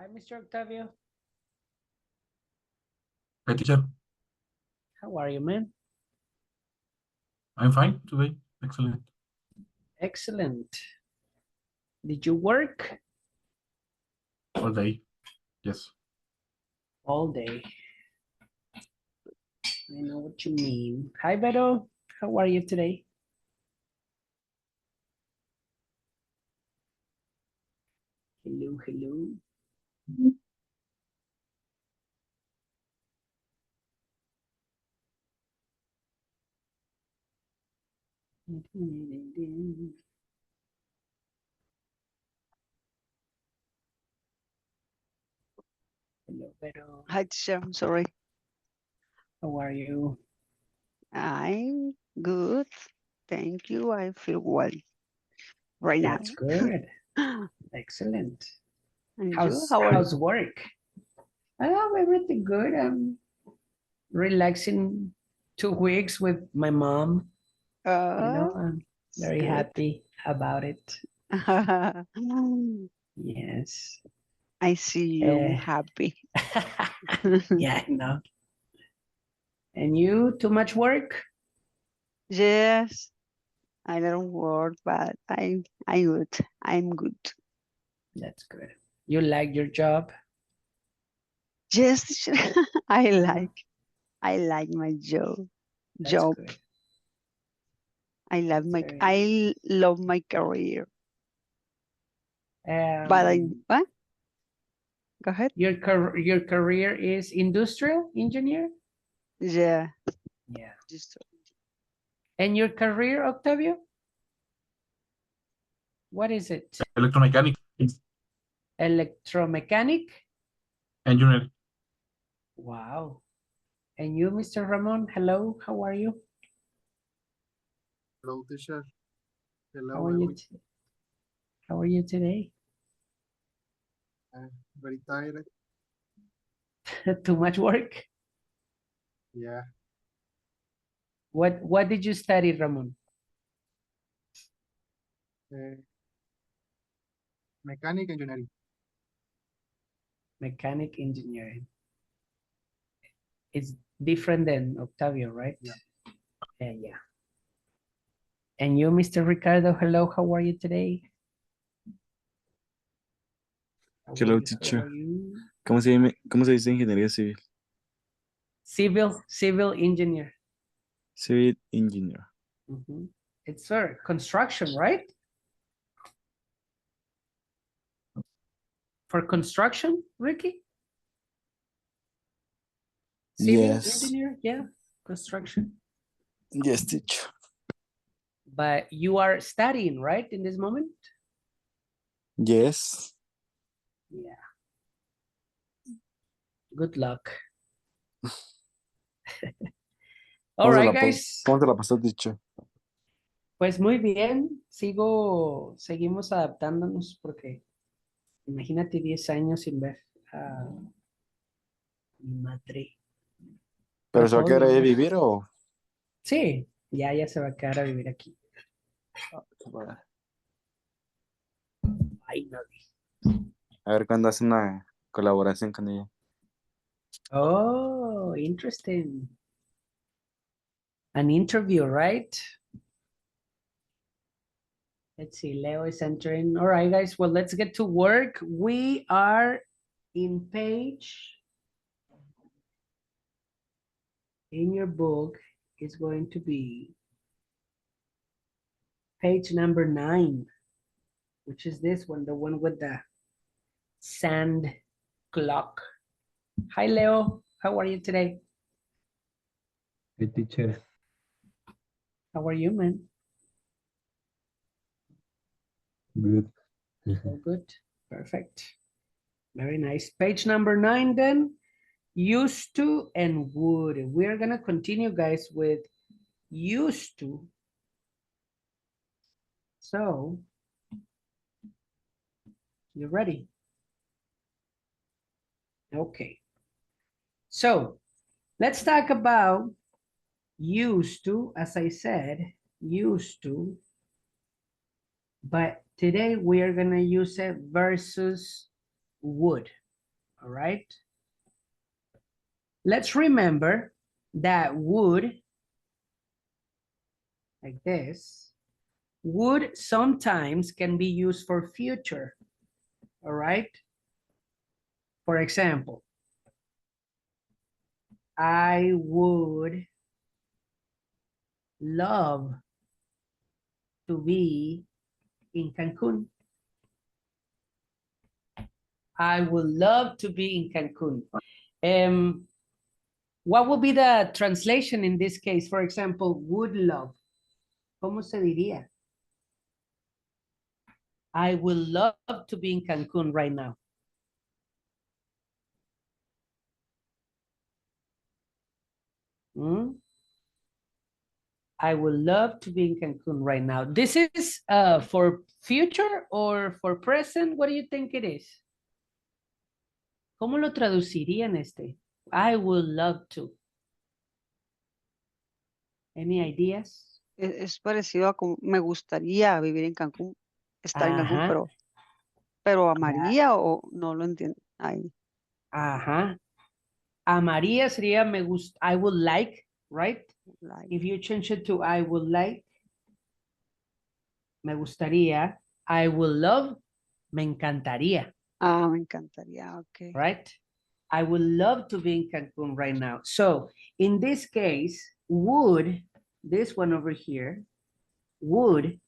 Hi, Mr. Octavio. Hi, teacher. How are you, man? I'm fine today. Excellent. Excellent. Did you work? All day. Yes. All day. I know what you mean. Hi, Beto. How are you today? Hello, hello. Hello, Beto. Hi, teacher. I'm sorry. How are you? I'm good. Thank you. I feel well right now. That's good. Excellent. And you? How's How are you? how's work? I have everything good. I'm relaxing 2 weeks with my mom. I'm very good. happy about it. Yes. I see you happy. Yeah, I know. And you, too much work? Yes, I don't work, but I'm good. I'm good. That's good. You like your job? Yes, teacher. I like my job. That's good. I love my career. But what? Go ahead. Your career is industrial engineer? Yeah. Yeah. Just And your career, Octavio? What is it? Electromechanic. Electromechanic? Engineer. Wow. And you, Mr. Ramon, hello, how are you? Hello, teacher. Hello, How are you? How are you today? Very tired. Too much work? Yeah. What did you study, Ramon? Mechanic engineering. Mechanic engineering. It's different than Octavio, right? Yeah. Yeah. And you, Mr. Ricardo, hello, how are you today? Hello, teacher. ¿Cómo se dice ingeniería civil? Civil engineer. Civil engineer. It's for construction, right? For construction, Ricky? Civil engineer, yeah, construction. Yes, teacher. But you are studying, right, in this moment? Yes. Yeah. Good luck. All right, guys. ¿Cómo te la pasó, teacher? Pues muy bien, seguimos adaptándonos porque imagínate 10 años sin ver a mi madre. ¿Pero se va a quedar ahí a vivir o...? Sí, ya se va a quedar a vivir aquí. Ay, no. A ver cuándo hace una colaboración con ella. Oh, interesting. An interview, right? Let's see, Leo is entering. All right, guys, well, let's get to work. We are in page, in your book, is going to be page number 9, which is this one, the one with the sand clock. Hi, Leo. How are you today? Hey, teacher. How are you, man? Good. Oh, good. Perfect. Very nice. Page number 9 then. Used to and would. We're going to continue, guys, with used to. So, you ready? Okay. So, let's talk about used to, as I said, used to. But today we are going to use it versus would. All right. Let's remember that would, like this, would sometimes can be used for future. All right. For example, I would love to be in Cancun. I would love to be in Cancun. What would be the translation in this case? For example, would love. ¿Cómo se diría? I would love to be in Cancun right now. I would love to be in Cancun right now. This is for future or for present? What do you think it is? ¿Cómo lo traduciría en este? I would love to. Any ideas? Es parecido a como me gustaría vivir en Cancún, estar en Cancún, pero amaría o no lo entiendo. Ahí. Ajá. Amaría sería me gusta, I would like, right? Like. If you change it to I would like, me gustaría, I would love, me encantaría. Ah, me encantaría, okay. Right? I would love to be in Cancun right now. So in this case, would, this one over here, would,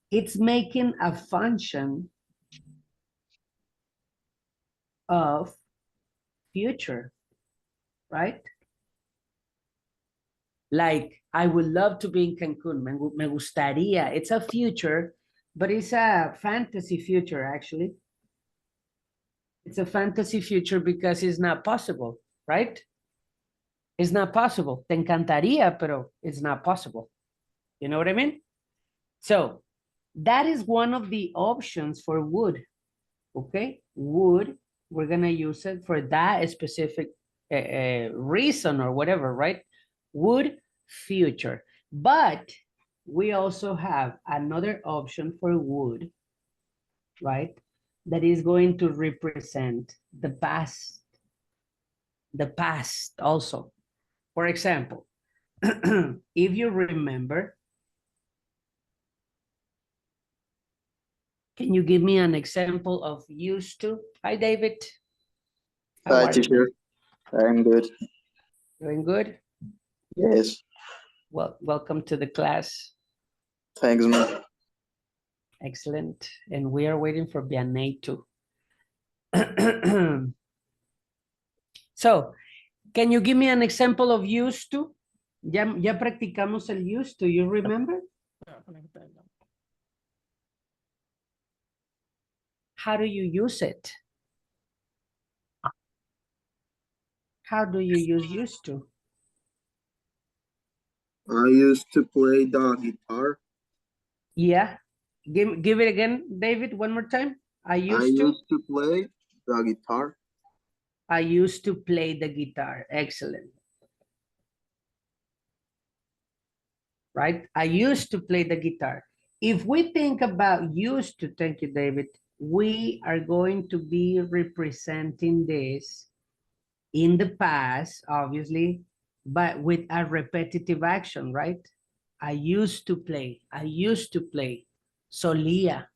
it's making a function of future, right? Like, I would love to be in Cancun. Me gustaría. It's a future, but it's a fantasy future, actually. It's a fantasy future because it's not possible, right? It's not possible. Te encantaría, pero it's not possible. You know what I mean? So that is one of the options for would, okay? Would, we're gonna use it for that specific reason or whatever, right? Would, future. But we also have another option for would, right? That is going to represent the past also. For example, if you remember, can you give me an example of used to? Hi, David. How Hi, are you? teacher. I'm good. Doing good? Yes. Well, welcome to the class. Thanks, man. Excellent. And we are waiting for Vianney too. So, can you give me an example of used to? Ya practicamos el used to, you remember? How do you use it? How do you use used to? I used to play the guitar. Yeah. Give it again, David, one more time. I used to play the guitar. I used to play the guitar. Excellent. Right? I used to play the guitar. If we think about used to, thank you, David, we are going to be representing this in the past, obviously, but with a repetitive action, right? I used to play. I used to play. Solía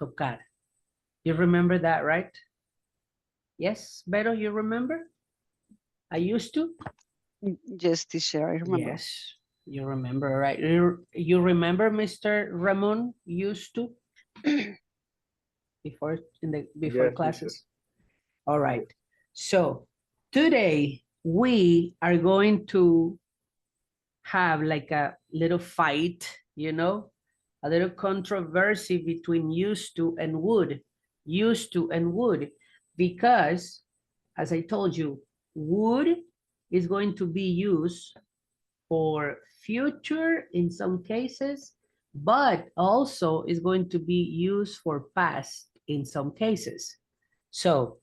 tocar. You remember that, right? Yes, Vero, you remember? I used to? Yes, teacher, I remember. Yes, you remember, right? You remember Mr. Ramon used to? Before Yes, classes. All right. So today we are going to have like a little fight, you know, a little controversy between used to and would, because as I told you, would is going to be used for future in some cases, but also is going to be used for past in some cases. So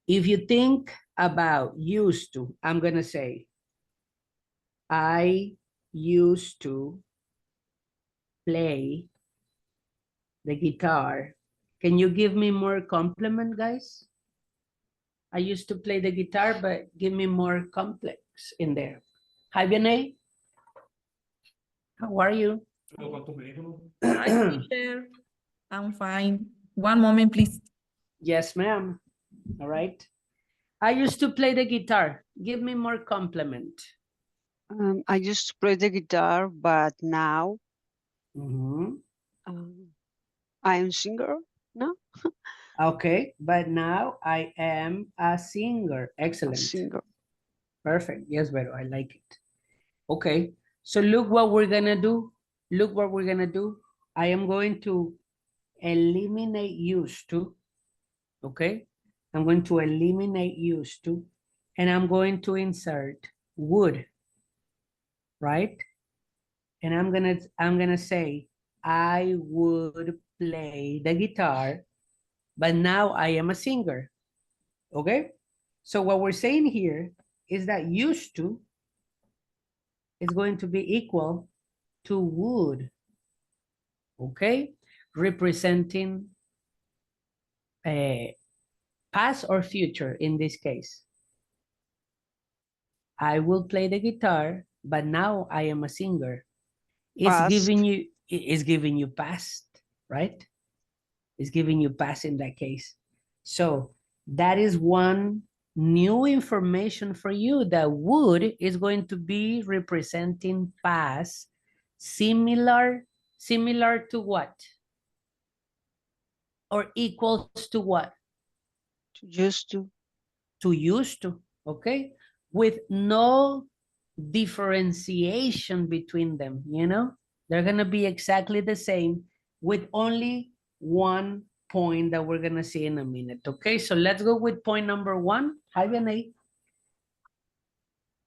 if you think about used to, I'm going to say, I used to play the guitar. Can you give me more compliment, guys? I used to play the guitar, but give me more complex in there. Hi, Vianey. How are you? Hi, teacher. I'm fine. One moment, please. Yes, ma'am. All right. I used to play the guitar. Give me more compliment. I used to play the guitar, but now Mhm. I am singer. No, Okay, but now I am a singer. a Excellent. singer. Perfect. Yes, Vero, I like it. Okay, so look what we're gonna do. Look what we're gonna do. I am going to eliminate used to. Okay, I'm going to eliminate used to, and I'm going to insert would, right? And I'm gonna say I would play the guitar, but now I am a singer. Okay, so what we're saying here is that used to is going to be equal to would. Okay, representing past or future in this case. I will play the guitar, but now I am a singer. It's Past. giving you past, right? It's giving you past in that case. So that is one new information for you, that would is going to be representing past, similar to what? Or equals to what? Used to. To used to, okay? With no differentiation between them, you know? They're gonna be exactly the same with only one point that we're gonna see in a minute, okay? So let's go with point number one. Hi, Vianey.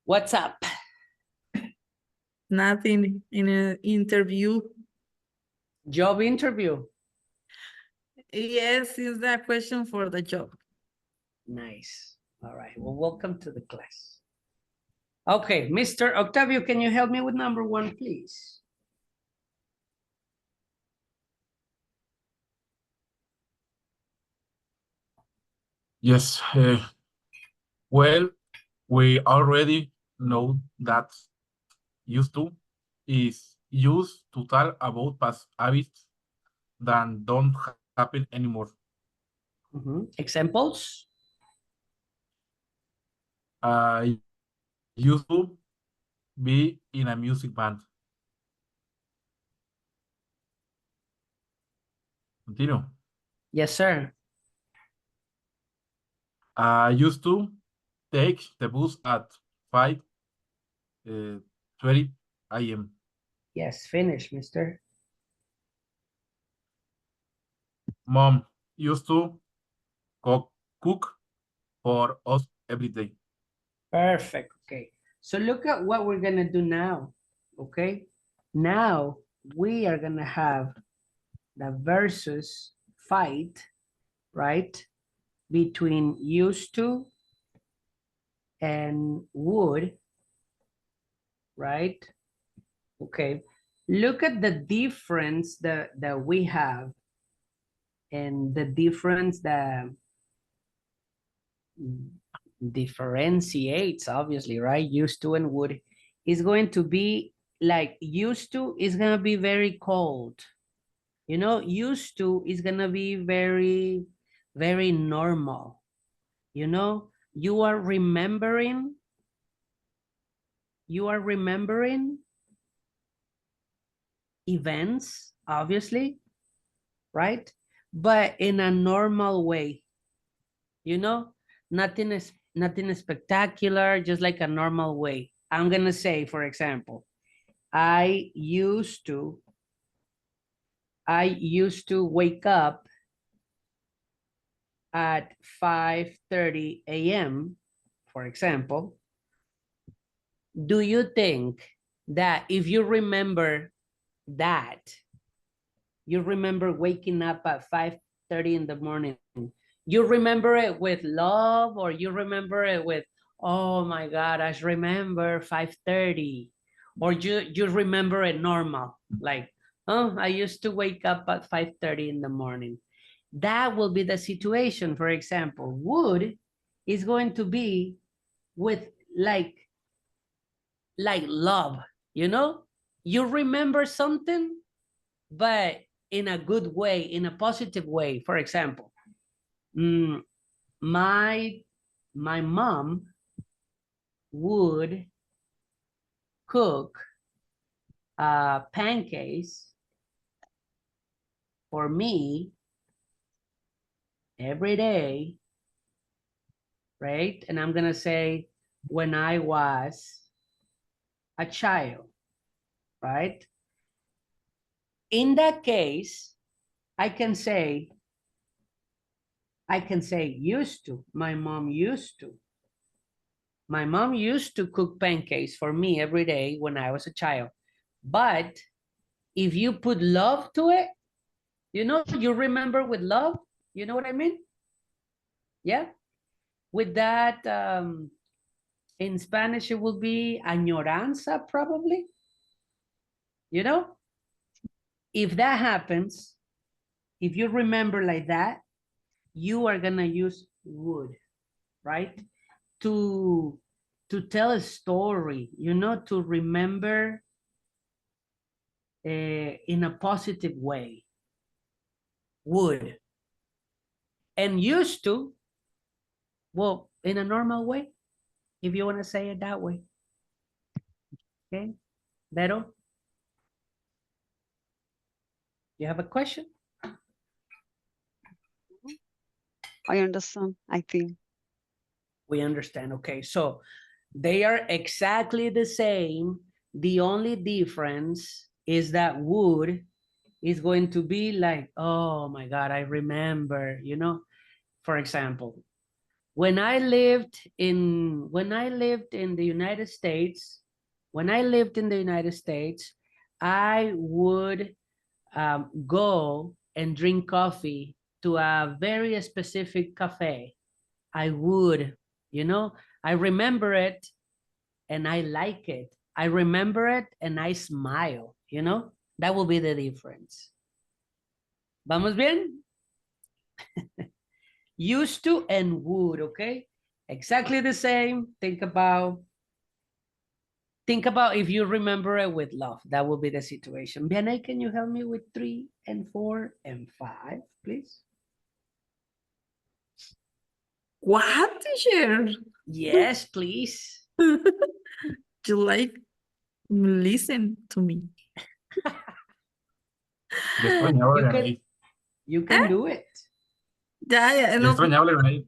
What's up? Nothing in an interview. Job interview. Yes, is that question for the job. Nice. All right, well, welcome to the class. Okay, Mr. Octavio, can you help me with number one, please? Yes. Well, we already know that used to is used to talk about past habits that don't happen anymore. Examples? I used to be in a music band. Continue. Yes, sir. I used to take the bus at 5:20 a.m. Yes, finish, mister. Mom used to cook for us every day. Perfect. Okay. So look at what we're going to do now. Okay. Now we are going to have the versus fight, right? Between used to and would, right? Okay. Look at the difference that we have, and the difference that differentiates, obviously, right? Used to and would is going to be like used to is going to be very cold. You know, used to is going to be very, very normal. You know, you are remembering events, obviously, right? But in a normal way, you know, nothing spectacular, just like a normal way. I'm gonna say, for example, I used to wake up at 5:30 a.m., for example. Do you think that if you remember that, you remember waking up at 5:30 in the morning, you remember it with love, or you remember it with, oh my God, I remember 5:30, or you remember it normal, like, oh, I used to wake up at 5:30 in the morning. That will be the situation. For example, would is going to be with like love, you know? You remember something, but in a good way, in a positive way. For example, my mom would cook pancakes for me every day, right? And I'm gonna say when I was a child, right? In that case, I can say used to. My mom used to. My mom used to cook pancakes for me every day when I was a child. But if you put love to it, you know, you remember with love, you know what I mean? Yeah. With that, in Spanish, it will be añoranza, probably. You know? If that happens, if you remember like that, you are gonna use would, right? To tell a story, you know, to remember in a positive way. Would. And used to, well, in a normal way, if you want to say it that way. Okay, Vero? You have a question? I understand, I think. We understand. Okay, so they are exactly the same. The only difference is that would is going to be like, oh my God, I remember, you know. For example, when I lived in the United States, I would go and drink coffee to a very specific cafe. I would, you know, I remember it and I like it. I remember it and I smile, you know, that will be the difference. ¿Vamos bien? Used to and would, okay? Exactly the same. Think about if you remember it with love. That will be the situation. Vianey, can you help me with 3 and 4 and 5, please? What, teacher? Yes, please. You like listen to me. Yo extrañaba a Vianey. You can do it. Ya, Yo extrañaba a Vianey.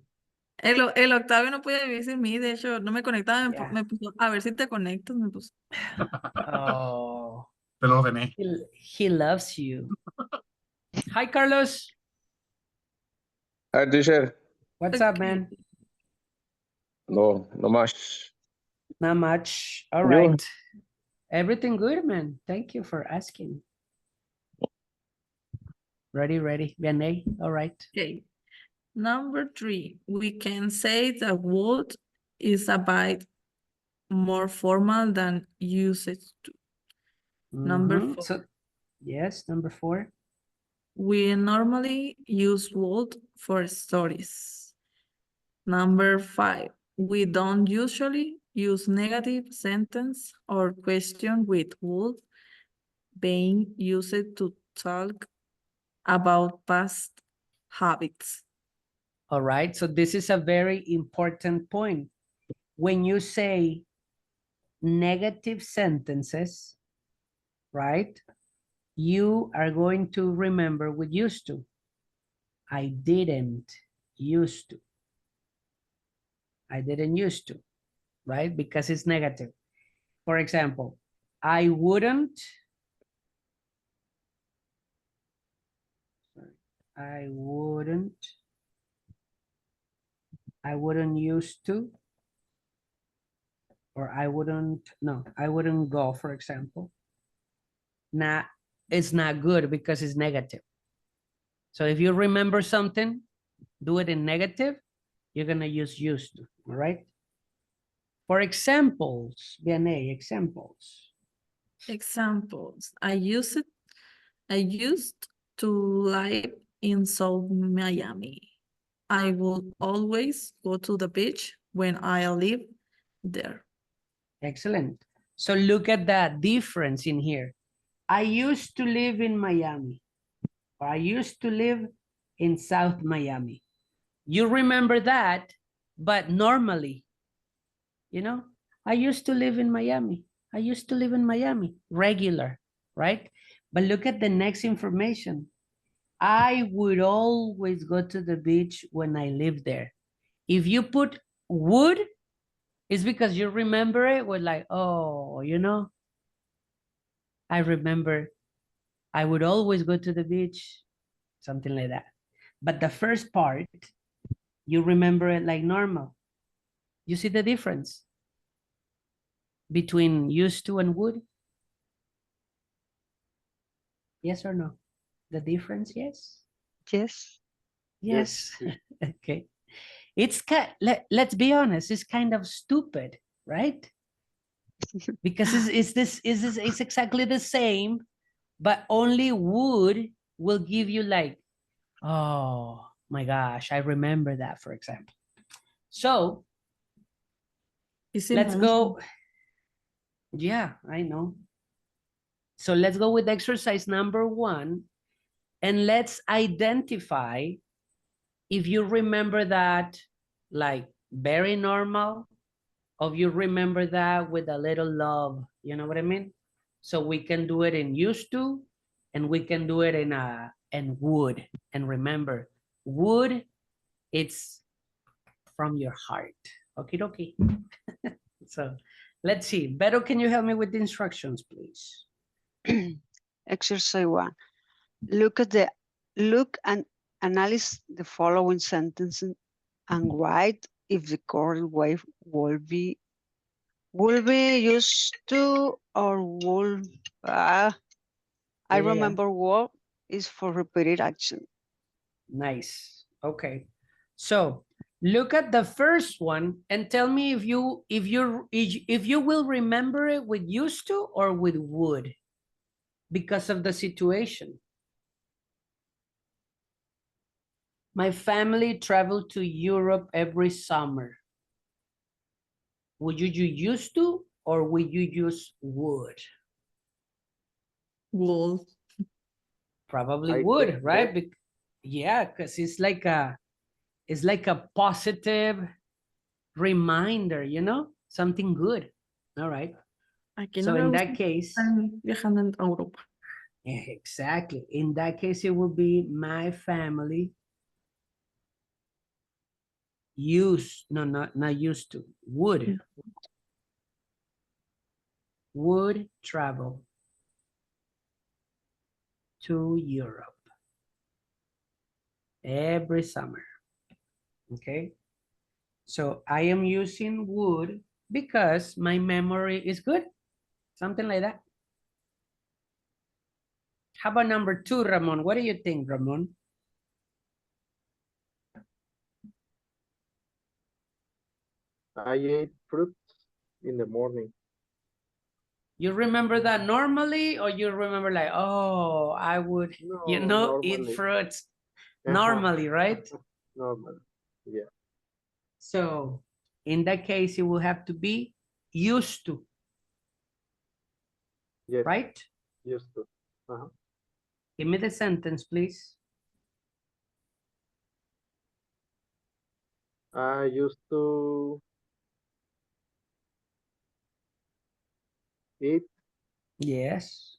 el Octavio no podía vivir sin mí, de hecho, no me conectaba, Yeah. me puso, a ver si te conectas, me puso. Oh, Te lo ordené. he loves you. Hi, Carlos. Hi, teacher. What's up, man? No much. Not much. All You? right. Everything good, man. Thank you for asking. Ready. Vianey, all right. Okay. Number 3, we can say the word is a bit more formal than used to. Number 4. So, yes, number 4. We normally use would for stories. Number 5, we don't usually use negative sentence or question with would being used to talk about past habits. All right, so this is a very important point. When you say negative sentences, right, you are going to remember with used to. I didn't used to. I didn't used to, right? Because it's negative. For example, I wouldn't used to, or I wouldn't go, for example. Nah, it's not good because it's negative. So if you remember something, do it in negative, you're gonna use used to, all right? For examples, Vianey, examples. Examples. I used to live in South Miami. I will always go to the beach when I live there. Excellent. So look at that difference in here. I used to live in Miami. Or I used to live in South Miami. You remember that, but normally, you know, I used to live in Miami. I used to live in Miami, regular, right? But look at the next information. I would always go to the beach when I lived there. If you put would, it's because you remember it with like, oh, you know, I remember I would always go to the beach, something like that. But the first part, you remember it like normal. You see the difference between used to and would? Yes or no? The difference, yes? Yes. Yes. Yes. Okay. It's let's be honest, it's kind of stupid, right? Because it's exactly the same, but only would will give you like, oh my gosh, I remember that, for example. So let's go. Yeah, I know. So let's go with exercise number 1 and let's identify if you remember that like very normal, or you remember that with a little love, you know what I mean? So we can do it in used to, and we can do it in and would. And remember, would, it's from your heart. Okie dokie. So let's see. Beto, can you help me with the instructions, please? Exercise 1. Look and analyze the following sentences and write if the correct way will be used to or will. I Yeah. remember what is for repeated action. Nice. Okay. So look at the first one and tell me if you will remember it with used to or with would because of the situation. My family traveled to Europe every summer. Would you used to or would you use would? Would. Probably I would, think right? would. Yeah, because it's like a positive reminder, you know, something good. All right. Aquí So no me in gusta that case, estar viajando en Europa. exactly. In that case, it would be my family not used to, would travel to Europe every summer. Okay. So I am using would because my memory is good. Something like that. How about number 2, Ramon? What do you think, Ramon? I ate fruit in the morning. You remember that normally, or you remember like, oh, I would, No, eat normally. fruits normally, right? Normal. Yeah. So in that case, it will have to be used to, Yes. right? Used to. Uh-huh. Give me the sentence, please. I used to eat Yes.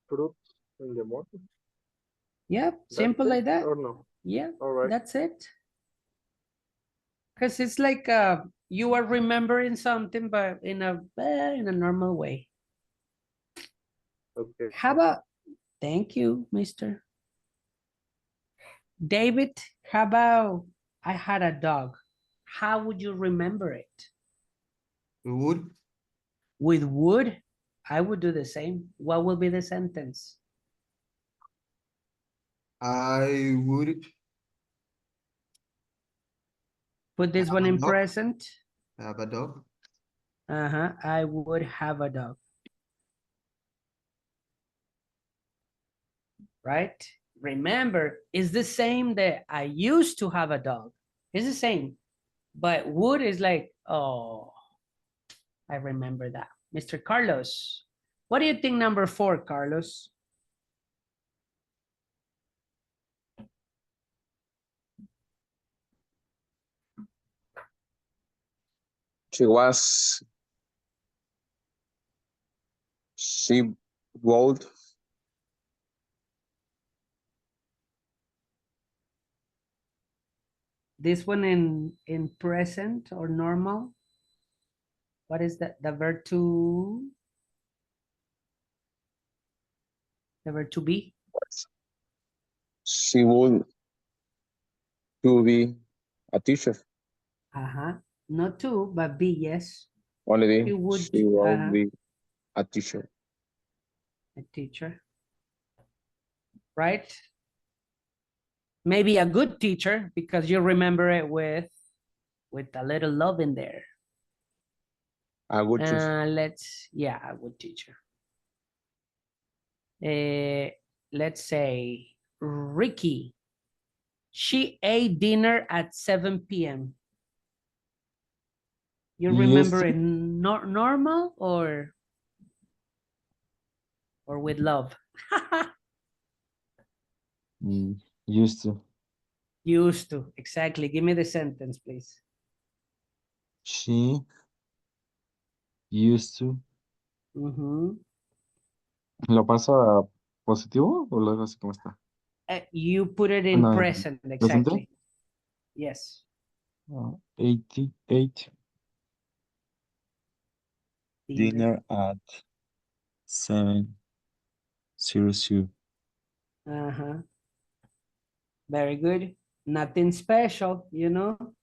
fruits in the morning. Yep, That's simple it, like that. or no? Yeah, All right. that's it. Because it's like you are remembering something, but in a normal way. Okay. How about, thank you, Mr. David, how about I had a dog? How would you remember it? Would. With would, I would do the same. What will be the sentence? I would Put this have one a in dog. present. Have a dog. I would have a dog. Right? remember, is the same that I used to have a dog. It's the same. But would is like, oh, I remember that. Mr. Carlos, what do you think number 4, Carlos? She would. This one in present or normal? What is that? The verb to? The verb to be? She would to be a teacher. Not to, but be, yes. Only She would, she will be a teacher. a teacher. Right? Maybe a good teacher because you remember it with a little love in there. A good teacher. A good teacher. Let's say Ricky. She ate dinner at 7 p.m. You remember it normal or with love? Used to. Used to, exactly. Give me the sentence, please. She used to. ¿Lo pasa a positivo o lo dejo así como está? You put it in No, present, presente. exactly. Yes. 88. Dinner at 7:00. Very good. Nothing special, you know.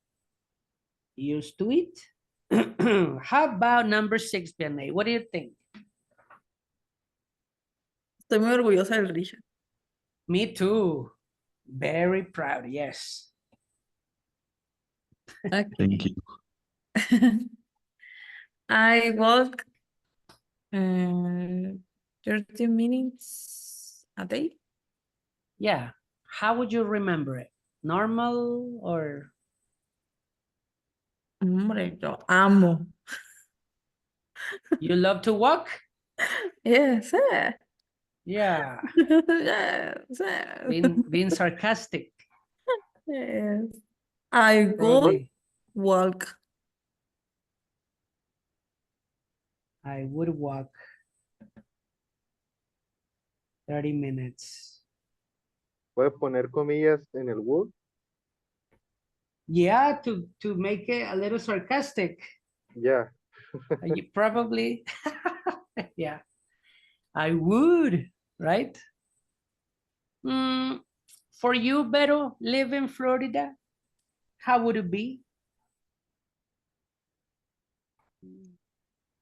Used to it. How about number 6, Vianney? What do you think? Estoy muy orgullosa del Richard. Me too. Very proud, yes. Okay. Thank you. I walk 30 minutes a day. Yeah. How would you remember it? Normal or? Hombre, yo amo. You love to walk? Yes. Yeah. Yes. Being sarcastic. Yes. I would Probably. walk. I would walk 30 minutes. ¿Puedes poner comillas en el would? Yeah, to make it a little sarcastic. Yeah. You probably, yeah. I would, right? For you, Vero, live in Florida, how would it be?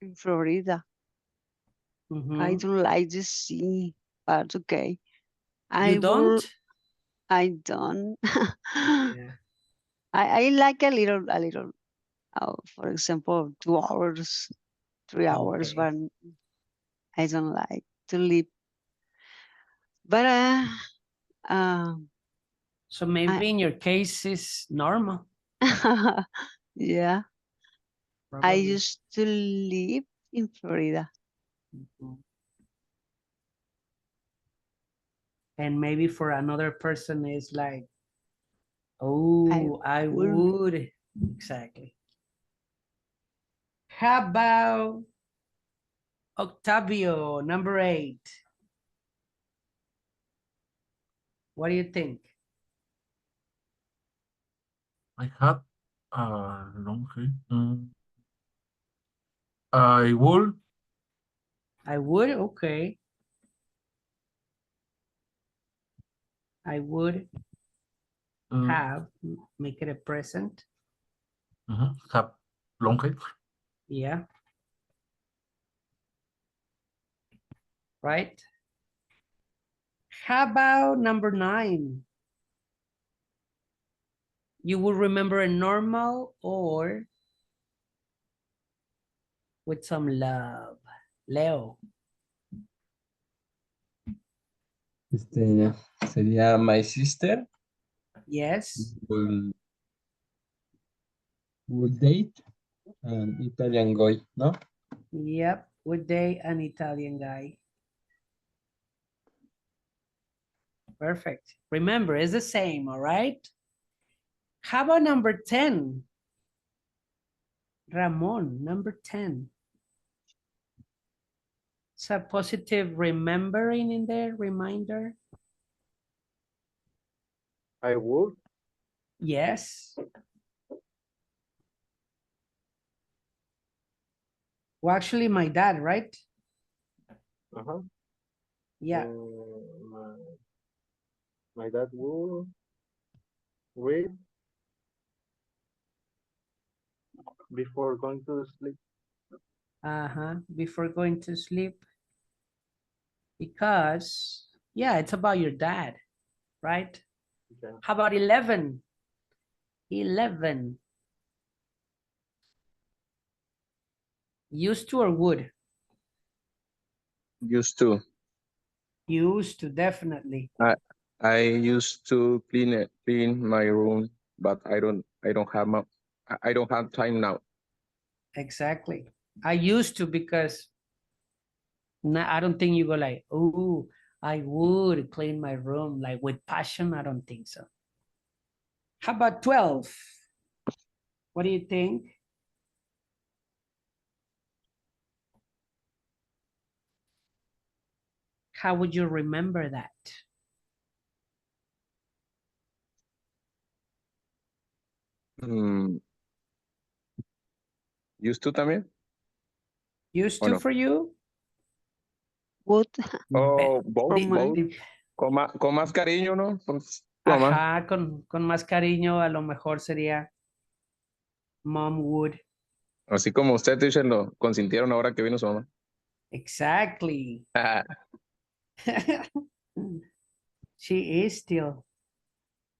In Florida. I don't like the sea, but okay. You don't? I don't. Yeah. I like a little, for example, 2 hours, 3 hours, Okay. but I don't like to live. But So maybe in your case is normal. yeah, I Probably. used to live in Florida. And maybe for another person is like, oh, I would. Exactly. How about Octavio, number 8? What do you think? I had a long hair. I would. I would, okay. I would have, make it a present. Have long hair. Yeah. Right. How about number 9? You will remember a normal or with some love. Leo. Sería my sister Yes. would date an Italian guy, ¿no? Yep. Would they an Italian guy? Perfect. Remember, it's the same, all right? How about number 10? Ramon, number 10. It's a positive remembering in there, reminder. I would. Yes. Well, actually, my dad, right? Uh-huh. Yeah. My dad will read before going to sleep. Before going to sleep. Because, yeah, it's about your dad, right? Okay. How about 11? 11. Used to or would? Used to. Used to, definitely. I used to clean my room, but I don't have time now. Exactly. I used to because I don't think you go like, oh, I would clean my room like with passion. I don't think so. How about 12? What do you think? How would you remember that? Used to también. Used ¿O to no? for you? Would. Oh, both, From my- both. Con más cariño, ¿no? Con tu mamá. Ajá, con más cariño, a lo mejor sería mom would. Así como usted, teacher, lo consintieron ahora que vino su mamá. Exactly. She is still.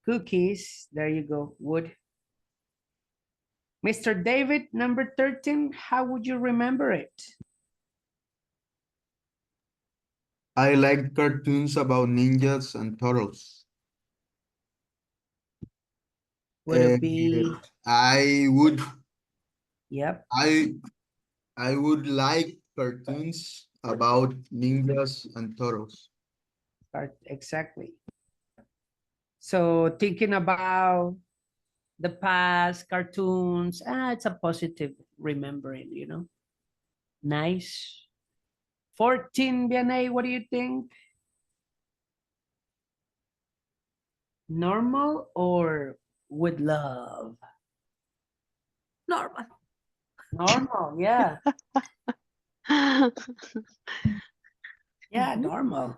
Cookies, there you go, would. Mr. David, number 13, how would you remember it? I like cartoons about ninjas and turtles. Would it be? I would. Yep. I would like cartoons about ninjas and turtles. Exactly. So thinking about the past, cartoons, it's a positive remembering, you know. Nice. 14, Vianney, what do you think? Normal or with love? Normal. Normal, yeah. Yeah, normal.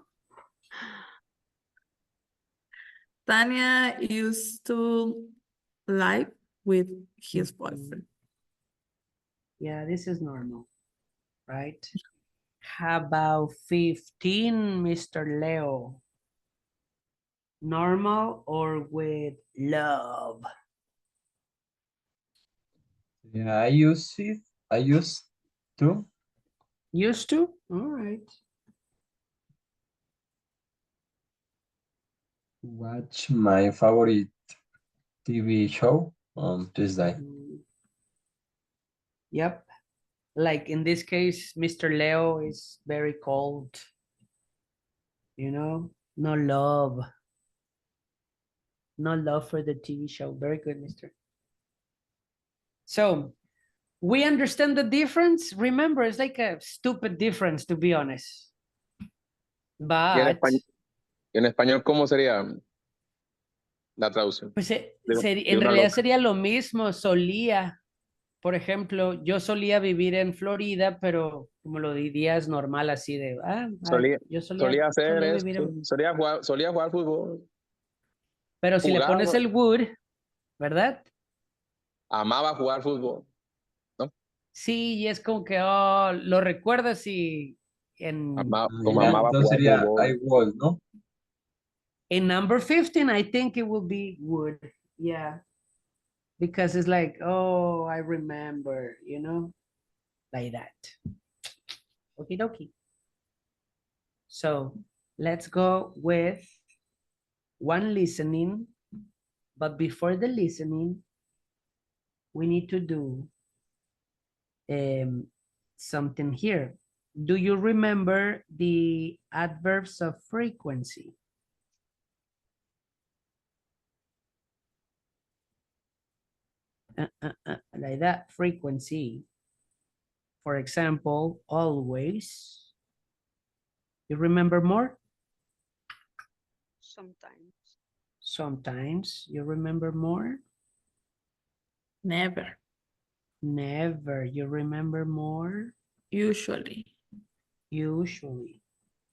Tanya used to live with his boyfriend. Yeah, this is normal, right? How about 15, Mr. Leo? Normal or with love? Yeah, I used to Used to? All right. watch my favorite TV show on Tuesday. Yep. Like in this case, Mr. Leo is very cold. You know, no love. No love for the TV show. Very good, Mr. So we understand the difference. Remember, it's like a stupid difference, to be honest. But ¿Y en español cómo sería la traducción? pues De en una realidad loca. sería lo mismo. Solía, por ejemplo, yo solía vivir en Florida, pero como lo dirías normal, así de, yo Solía hacer solía vivir esto, en... solía jugar fútbol, Pero si le jugaba, pones el would, ¿verdad? amaba jugar fútbol, ¿no? Sí, y es como que, oh, lo recuerdas y Como amaba Entonces jugar sería fútbol. I would, ¿no? in number 15, I think it will be would. Yeah. Because it's like, oh, I remember, you know, like that. Okie dokie. So Let's go with one listening, but before the listening, we need to do something here. Do you remember the adverbs of frequency? Like that, frequency. For example, always. You remember more? Sometimes. Sometimes. You remember more? Never. Never. You remember more? Usually. Usually.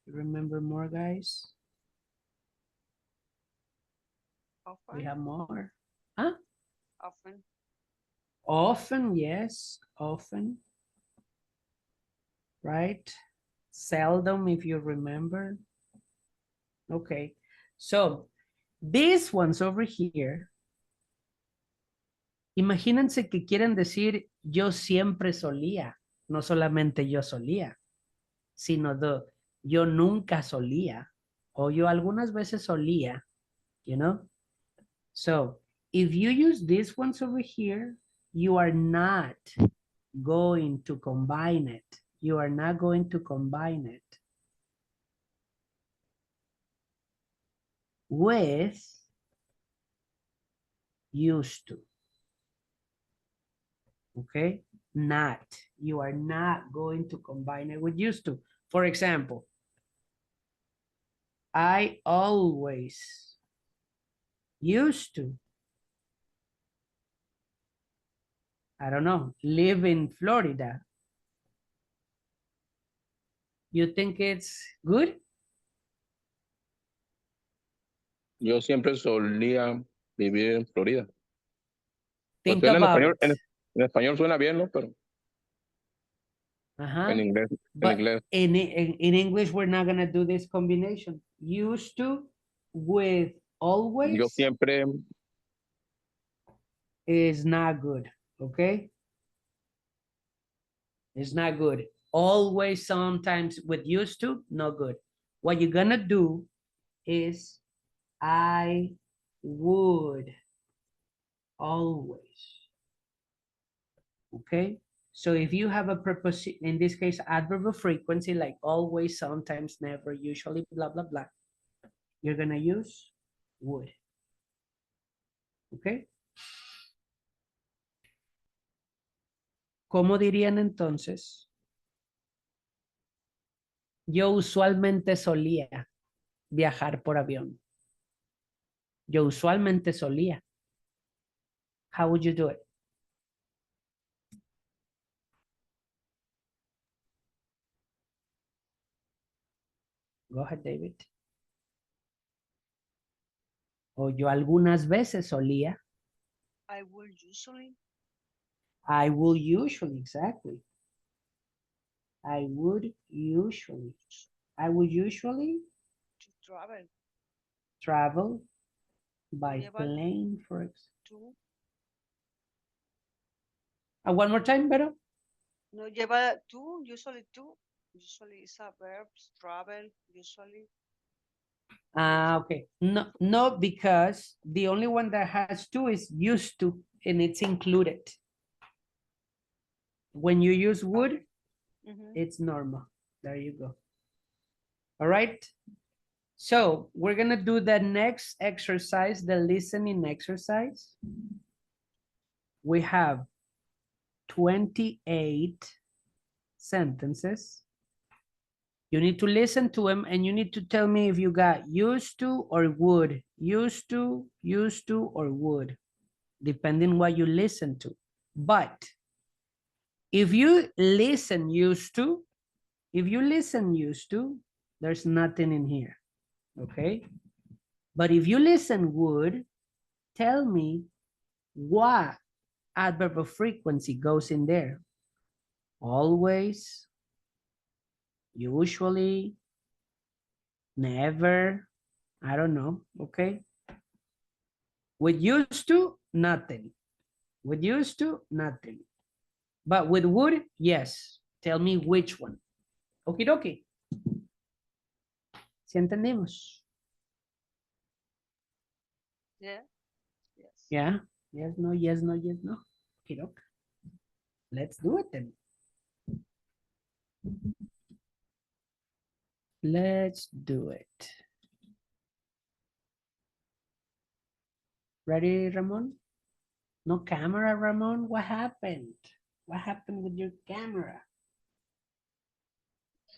You remember more, guys? Often. We have more. Huh? Often. Often, yes. Often. Right? Seldom, if you remember. Okay. So, these ones over here, imagínense que quieren decir yo siempre solía, no solamente yo solía, sino yo nunca solía, o yo algunas veces solía, you know? So, if you use these ones over here, you are not going to combine it. You are not going to combine it with used to. Okay? Not. You are not going to combine it with used to. For example, I always used to, I don't know, live in Florida. You think it's good? Yo siempre solía vivir en Florida. Pues Think suena en about español, it. en español suena bien, ¿no? Pero Uh-huh. en inglés, But en inglés. in English, we're not going to do this combination. Used to with always Yo siempre, is not good, okay? It's not good. Always, sometimes with used to, no good. What you're going to do is I would always, okay? So if you have a preposition, in this case, adverb of frequency, like always, sometimes, never, usually, blah, blah, blah, you're gonna use would, okay? ¿Cómo dirían entonces? Yo usualmente solía viajar por avión. Yo usualmente solía. How would you do it? Go ahead, David. O yo algunas veces solía. I will usually. I will usually, exactly. I would usually. I would usually To travel. travel by Lleva plane, for example. To. One more time, Vero. No lleva to, usually to. Usually is a verb, travel, usually. Okay. No, because the only one that has to is used to, and it's included. When you use would, it's normal. There you go. All right. So we're going to do the next exercise, the listening exercise. We have 28 sentences. You need to listen to them and you need to tell me if you got used to or would, used to or would, depending what you listen to. But if you listen used to, there's nothing in here, okay? But if you listen would, tell me what adverb of frequency goes in there. Always, usually, never, I don't know, okay? With used to, nothing. With used to, nothing. But with would, yes. Tell me which one. Okie dokie. ¿Sí entendimos? Yeah. Yes. Yeah. Yes, no, yes, no, yes, no. Okay, let's do it then. Let's do it. Ready, Ramon? No camera, Ramon? What happened? What happened with your camera?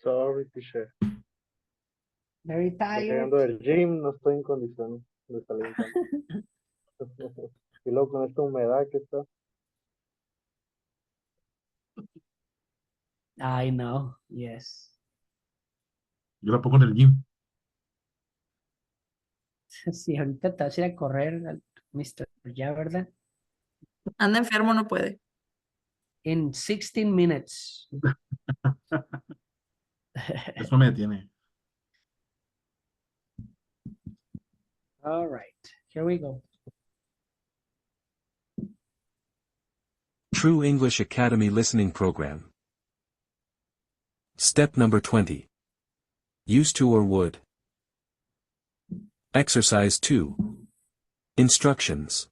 Sorry, teacher. Very Estoy tired. llegando del gym, no estoy en condiciones de salir en cámara. Y luego con esta humedad que está. I know, yes. Yo la pongo en el gym. Sí, ahorita te vas a ir a correr, Mr. Ya, ¿verdad? Anda enfermo, no puede. In 16 minutes. Eso me detiene. All right, here we go. True English Academy Listening Program. Step number 20. Used to or would. Exercise 2. Instructions.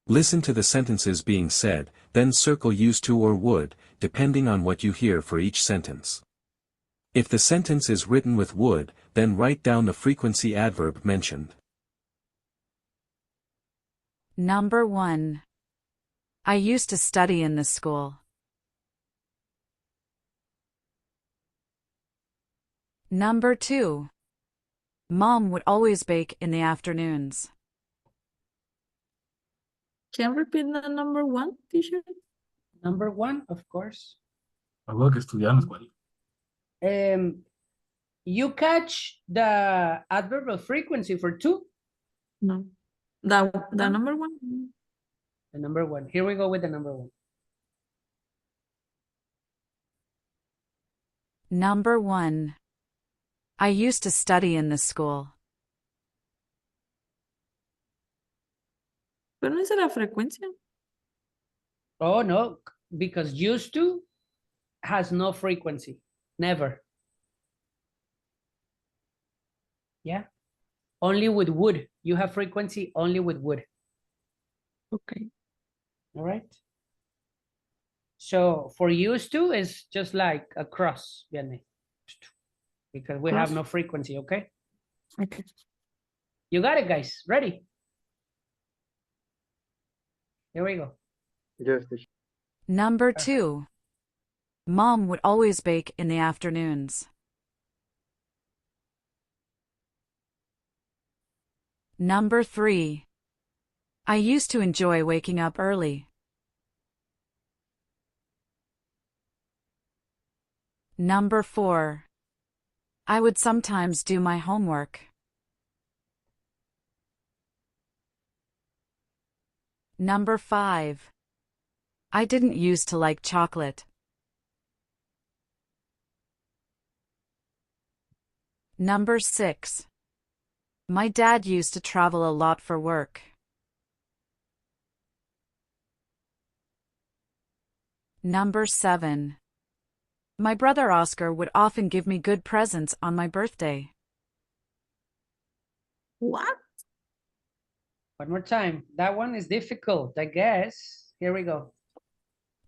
Listen to the sentences being said, then circle used to or would, depending on what you hear for each sentence. If the sentence is written with would, then write down the frequency adverb mentioned. Number 1. I used to study in this school. Number 2. Mom would always bake in the afternoons. Can you repeat the number 1, teacher? Number 1, of course. Algo que estudiar en la escuela. You catch the adverb of frequency for 2? No. The number 1? The number 1. Here we go with the number 1. Number 1. I used to study in this school. Pero no es la frecuencia. Oh, no, because used to has no frequency. Never. Yeah. Only with would. You have frequency only with would. Okay. All right. So for used to is just like a cross, Vianney, because we have no frequency, okay? Okay. You got it, guys. Ready? Here we go. Yes, teacher. Number 2. Mom would always bake in the afternoons. Number 3. I used to enjoy waking up early. Number 4. I would sometimes do my homework. Number 5. I didn't used to like chocolate. Number 6. My dad used to travel a lot for work. Number 7. My brother Oscar would often give me good presents on my birthday. What? One more time. That one is difficult, I guess. Here we go.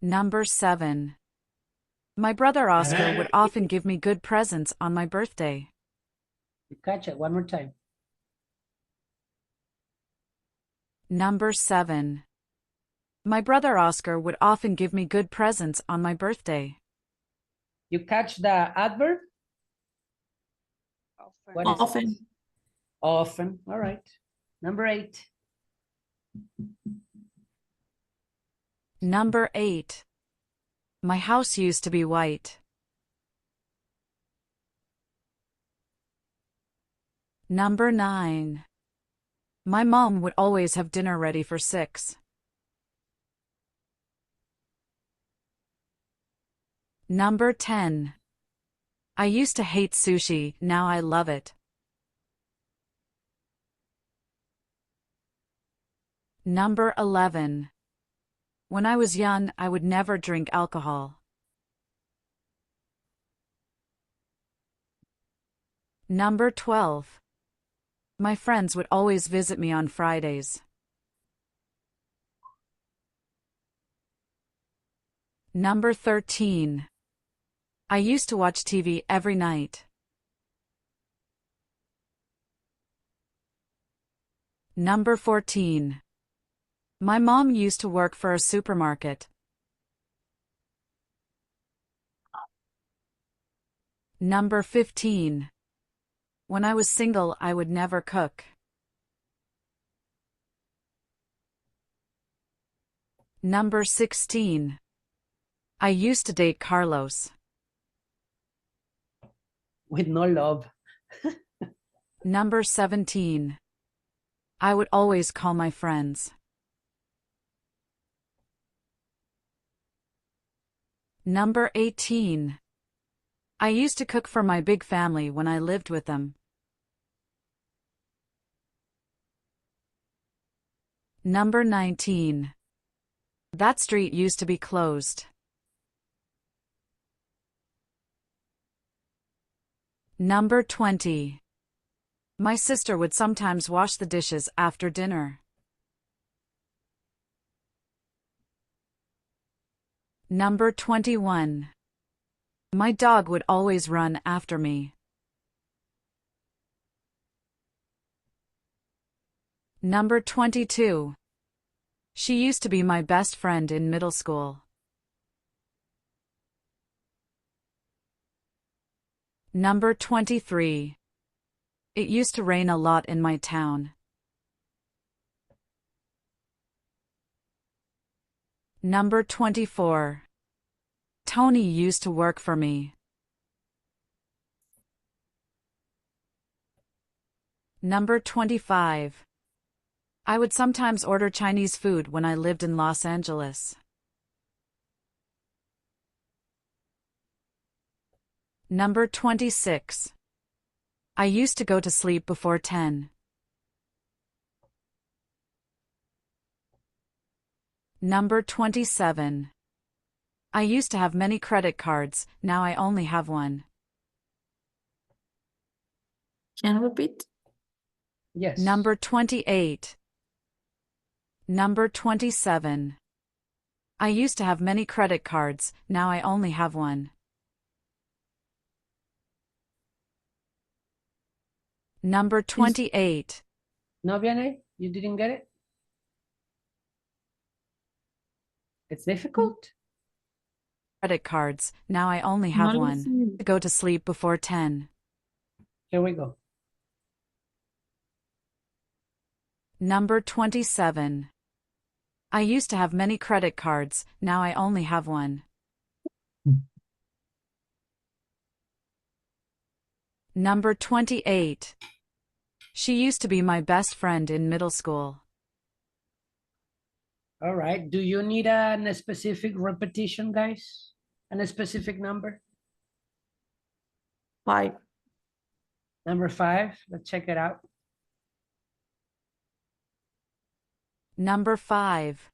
Number 7. My brother Oscar would often give me good presents on my birthday. You catch it. One more time. Number 7. My brother Oscar would often give me good presents on my birthday. You catch the adverb? Often. What is it? Often. Often. All right. Number 8. Number 8. My house used to be white. Number 9. My mom would always have dinner ready for 6. Number 10. I used to hate sushi, now I love it. Number 11. When I was young, I would never drink alcohol. Number 12. My friends would always visit me on Fridays. Number 13. I used to watch TV every night. Number 14. My mom used to work for a supermarket. Number 15. When I was single, I would never cook. Number 16. I used to date Carlos. With no love. Number 17. I would always call my friends. Number 18. I used to cook for my big family when I lived with them. Number 19. That street used to be closed. Number 20. My sister would sometimes wash the dishes after dinner. Number 21. My dog would always run after me. Number 22. She used to be my best friend in middle school. Number 23. It used to rain a lot in my town. Number 24. Tony used to work for me. Number 25. I would sometimes order Chinese food when I lived in Los Angeles. Number 26. I used to go to sleep before 10. Number 27. I used to have many credit cards, now I only have one. Can you repeat? Yes. Number 28. Number 27. I used to have many credit cards, now I only have one. Number 28. No, Vianney? You didn't get it? It's difficult? Credit cards, now I only have No one. listen. To go to sleep before 10. Here we go. Number 27. I used to have many credit cards, now I only have one. Number 28. She used to be my best friend in middle school. All right. Do you need a specific repetition, guys? And a specific number? 5. Number 5. Let's check it out. Number 5.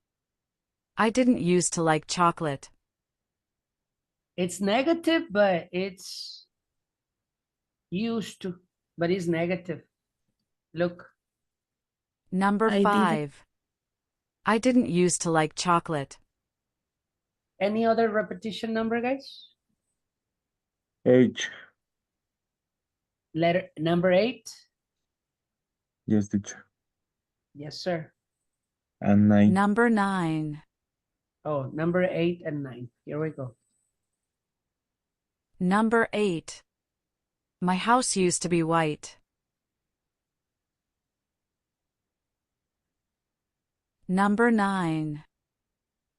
I didn't used to like chocolate. It's negative, but it's used to, but it's negative. Look. Number I didn't. 5. I didn't used to like chocolate. Any other repetition number, guys? H. Letter number 8. Yes, teacher. Yes, sir. And 9. Number 9. Oh, number 8 and 9. Here we go. Number 8. My house used to be white. Number 9.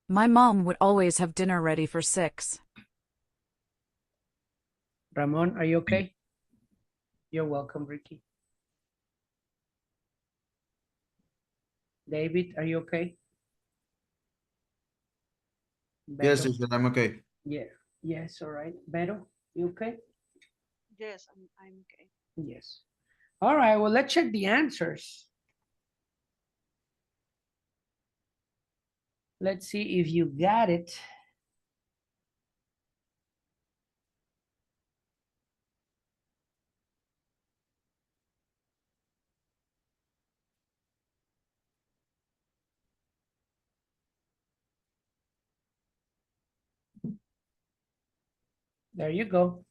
My mom would always have dinner ready for 6. Ramon, are you okay? You're welcome, Ricky. David, are you okay? Yes, Beto? teacher, I'm okay. Yeah. Yes, all right. Beto, you okay? Yes, I'm okay. Yes. All right, well, let's check the answers. Let's see if you got it. There you go.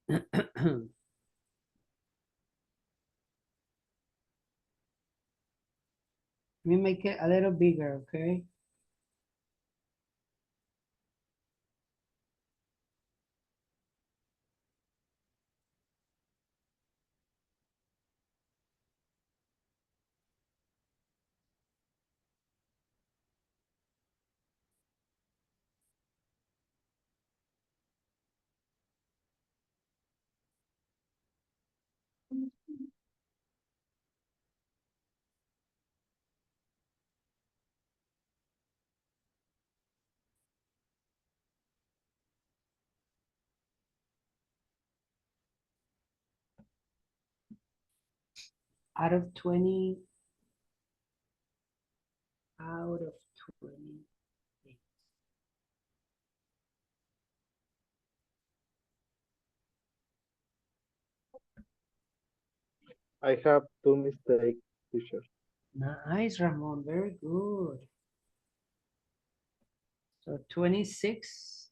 Let me make it a little bigger, okay? Out of 20, out of 20. I have 2 mistakes, teacher. Nice, Ramon, very good. So 26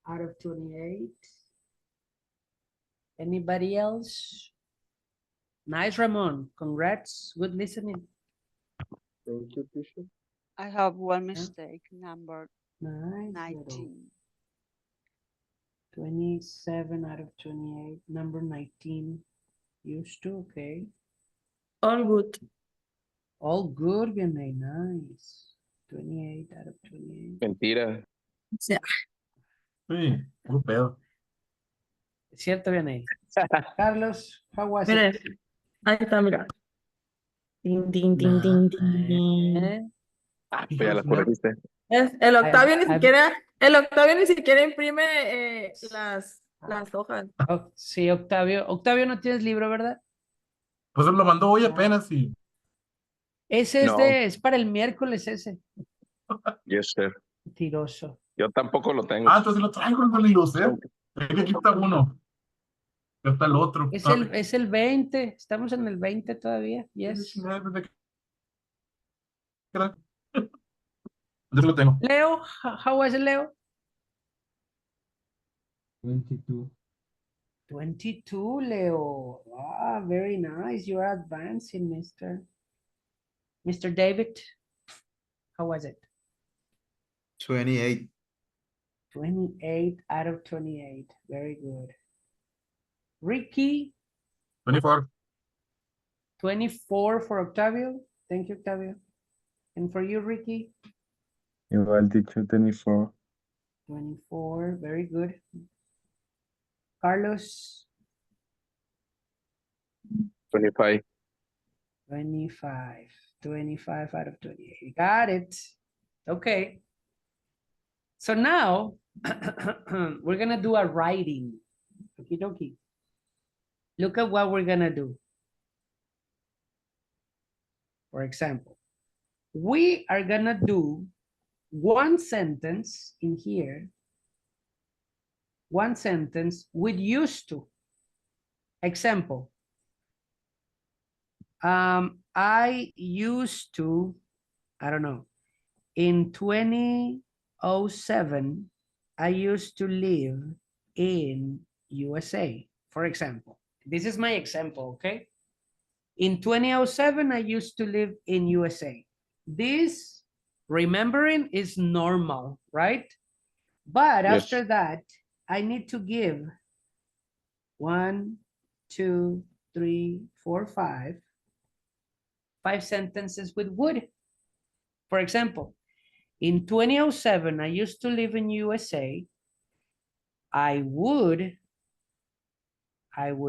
out of 28. Anybody else? Nice, Ramon. Congrats. Good listening. Thank you, teacher. I have one mistake, number Nice. 19. 27 out of 28. Number 19. Used to, okay. All good. All good, Vianey. Nice. 28 out of 28. Mentira. Yeah. Sí, puro pedo. Es cierto, Vianey. Carlos, how was Mire, it? ahí está, mira. Ding, ding, ding, ding, ding. Eh, Pues ya la corregiste. El Octavio I'm- ni siquiera imprime las hojas. Oh, sí, Octavio. Octavio, no tienes libro, ¿verdad? Pues lo mandó hoy apenas y Ese es No. es para el miércoles ese. Yes, sir. Mentiroso. Yo tampoco lo tengo. Ah, entonces lo traigo, no ni lo sé. Es que aquí está uno. Ya está el otro. Es el 20. Estamos en el 20 todavía. Yes. Entonces lo tengo. Leo, how was it, Leo? 22. 22, Leo. Ah, very nice. You are advancing, Mr. David. How was it? 28. 28 out of 28. Very good. Ricky, 24. 24 for Octavio. Thank you, Octavio. And for you, Ricky? Igual, teacher, 24. 24. Very good. Carlos? 25. 25. 25 out of 28. Got it. Okay. So now we're gonna do a writing. Okie dokie. Look at what we're gonna do. For example, we are gonna do one sentence in here, one sentence with used to. Example, I used to, I don't know, in 2007, I used to live in USA, for example. This is my example, okay? In 2007, I used to live in USA. This remembering is normal, right? But Yes. after that, I need to give 1, 2, 3, 4, 5 sentences with would. For example, in 2007, I used to live in USA. I would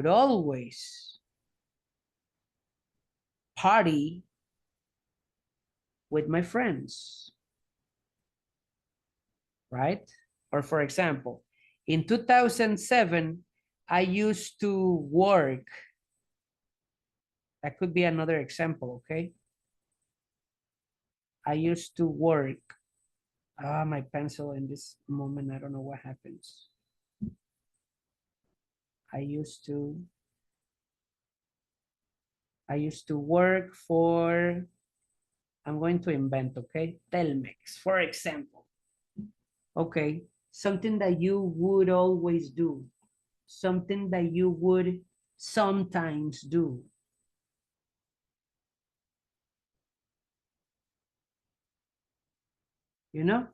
always party with my friends, right? Or for example, in 2007, I used to work. That could be another example, okay? I used to work. Ah, my pencil in this moment, I don't know what happens. I used to work for, I'm going to invent, okay? Telmex, for example. Okay, something that you would always do, something that you would sometimes do. You know?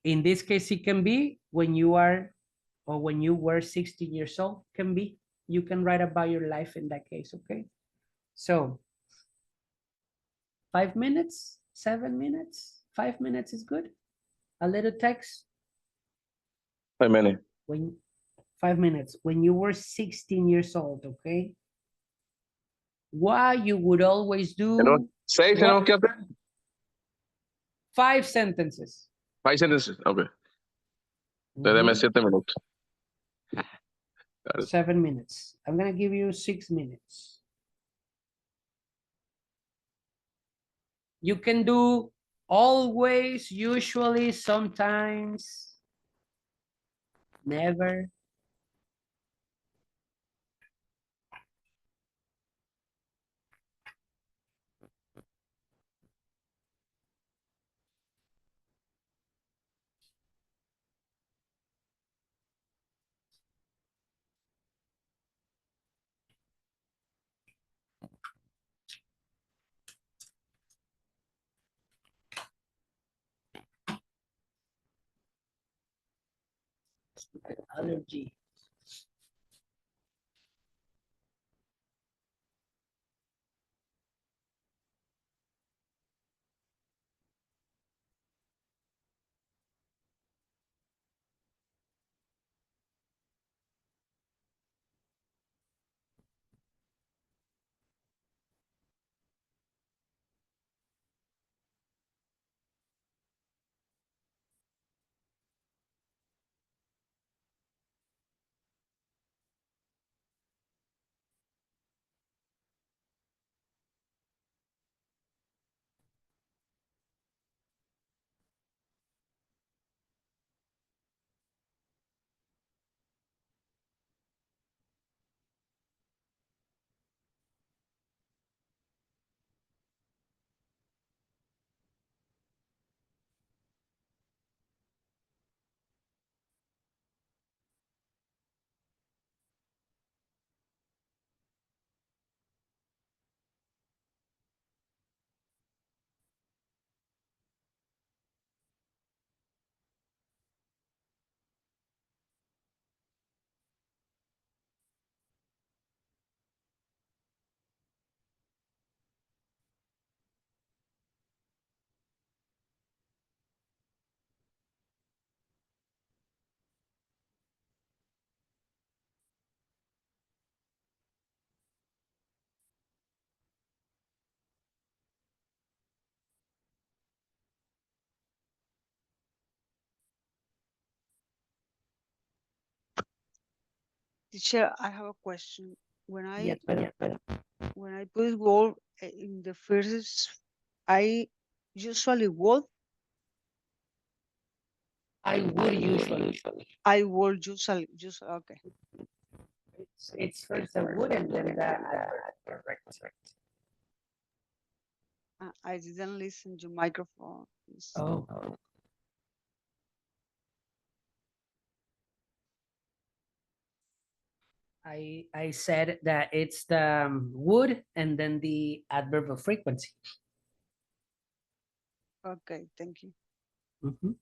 In this case, it can be when you are, or when you were 16 years old, can be. You can write about your life in that case, okay? So 5 minutes, 7 minutes, 5 minutes is good. A little text. How many? When 5 minutes, when you were 16 years old, okay? What you would always do. Seis tenemos que hacer. 5 sentences. 5 sentences. Okay. Deme 7 minutos. 7 minutes. I'm gonna give you 6 minutes. You can do always, usually, sometimes, never. Allergy. Teacher, I have a question. When Yes, when I put word in the first, I usually would. I would usually. I would usually okay. It's first the would and then the adverb. Correct. I didn't listen to microphone. Oh. I said that it's the would and then the adverb of frequency. Okay, thank you. Mhm.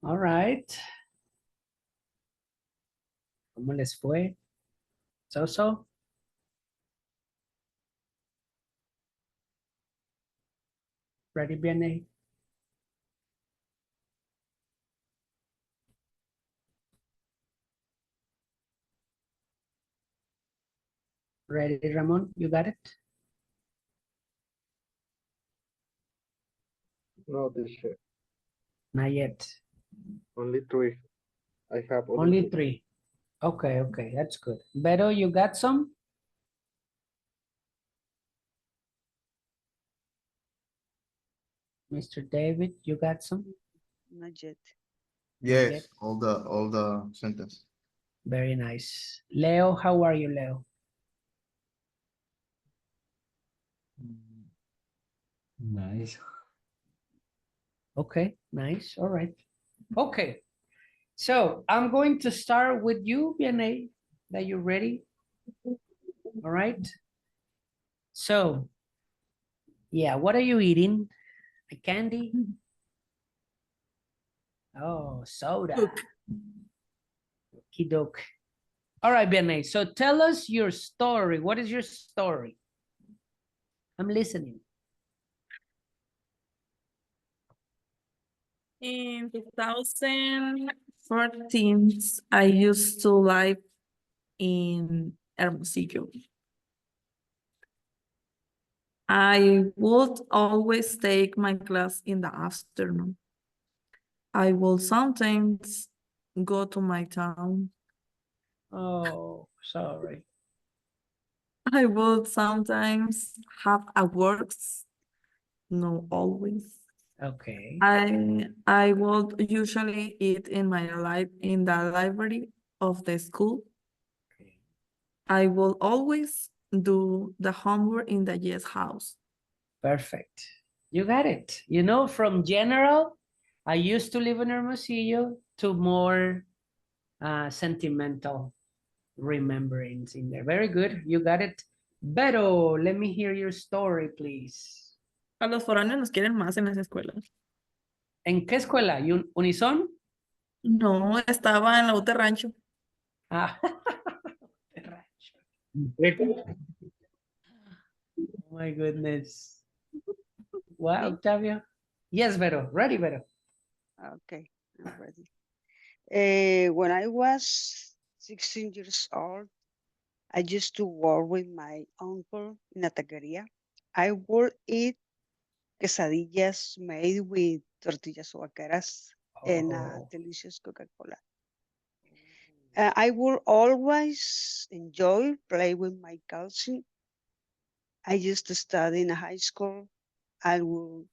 All right. ¿Cómo les fue? So. Ready, Vianney? Ready, Ramon? You got it? No, teacher. Not yet. Only 3. I have Only 3. Okay, that's good. Beto, you got some? Mr. David, you got some? Not yet. Yes, Yep. all the sentence. Very nice. Leo, how are you, Leo? Nice. Okay, nice. All right. Okay. So I'm going to start with you, Vianney, that you're ready. All right. So, yeah, what are you eating? A candy? Oh, soda. Okey-doke. All right, Vianney. So tell us your story. What is your story? I'm listening. In 2014, I used to live in Hermosillo. I would always take my class in the afternoon. I will sometimes go to my town. Oh, sorry. I would sometimes have a works, no always. Okay. I would usually eat in in the library of the school. I will always do the homework in the yes house. Perfect. You got it. You know, from general, I used to live in Hermosillo, to more sentimental remembrance in there. Very good. You got it. Beto, let me hear your story, please. A los foráneos nos quieren más en esa escuela. ¿En qué escuela? ¿Unison? No, estaba en la UT Rancho. Ah, oh my goodness. Wow, Octavio. Yes, Vero. Ready, Vero. Okay, I'm ready. When I was 16 years old, I used to work with my uncle in a taqueria. I would eat quesadillas made with tortillas vaqueras and delicious Coca-Cola. I will always enjoy play with my cousin. I used to study in a high school. I will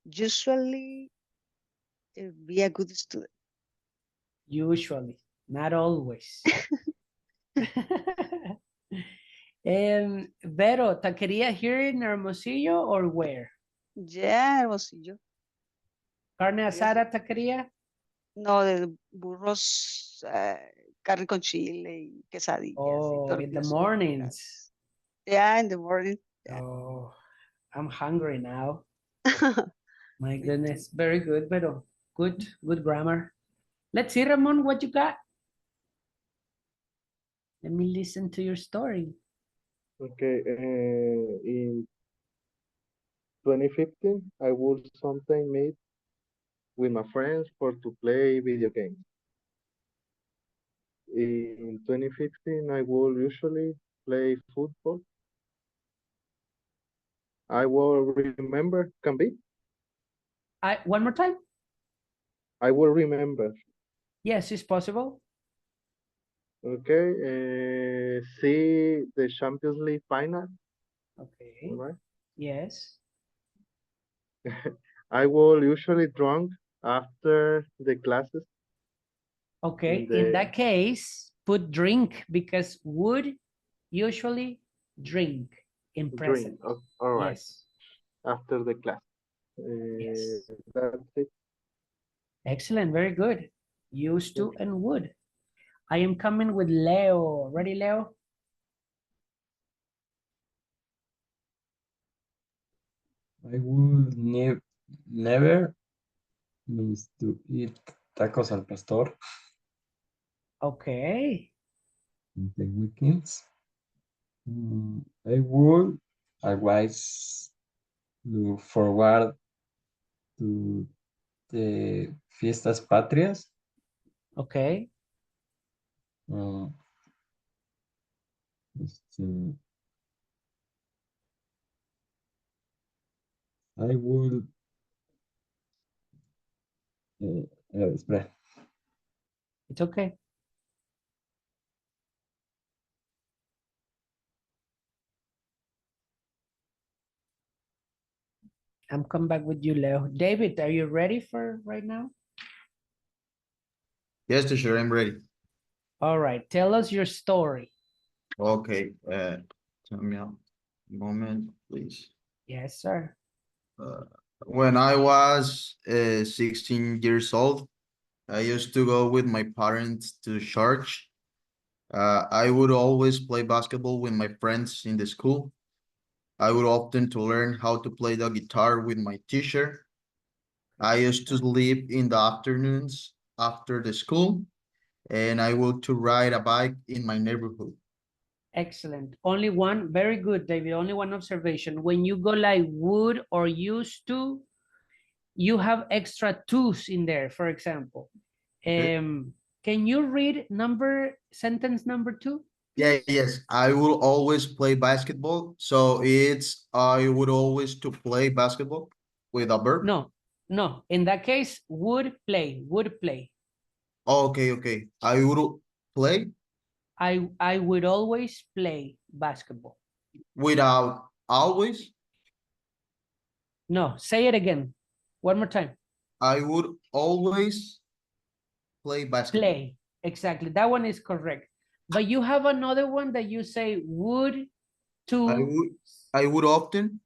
usually be a good student. Usually, not always. Vero, taquería here in Hermosillo or where? Yeah, Hermosillo. Carne asada taquería? No, de burros, carne con chile y quesadillas. Oh, in the mornings. Yeah, in the morning. Yeah. Oh, I'm hungry now. My goodness, very good, Vero. Good grammar. Let's see, Ramon, what you got. Let me listen to your story. Okay, in 2015, I would sometimes meet with my friends to play video games. In 2015, I will usually play football. I will remember, can be? One more time? I will remember. Yes, it's possible. Okay, see the Champions League final. Okay. All right. Yes. I will usually drunk after the classes. Okay, in that case, put drink because would usually drink in present. Drink. All right. Yes. After the class. Yes. That's it. Excellent, very good. Used to and would. I am coming with Leo. Ready, Leo? I would never means to eat Tacos al pastor Okay. in the weekends. I would always look forward to the fiestas patrias. Okay. I would espera. It's okay. I'm coming back with you, Leo. David, are you ready for right now? Yes, teacher, I'm ready. All right. Tell us your story. Okay, tell me a moment, please. Yes, sir. When I was 16 years old, I used to go with my parents to church. I would always play basketball with my friends in the school. I would often to learn how to play the guitar with my teacher. I used to sleep in the afternoons after the school, and I would to ride a bike in my neighborhood. Excellent. Only one. Very good, David. Only one observation. When you go like would or used to, you have extra twos in there, for example. Okay. Can you read sentence number 2? Yeah, yes. I will always play basketball. So it's I would always to play basketball with a verb. No. In that case, would play. Okay, okay. I would play I would always play basketball. without always. No, say it again. One more time. I would always play basketball. Play. Exactly. That one is correct. But you have another one that you say would to. I would often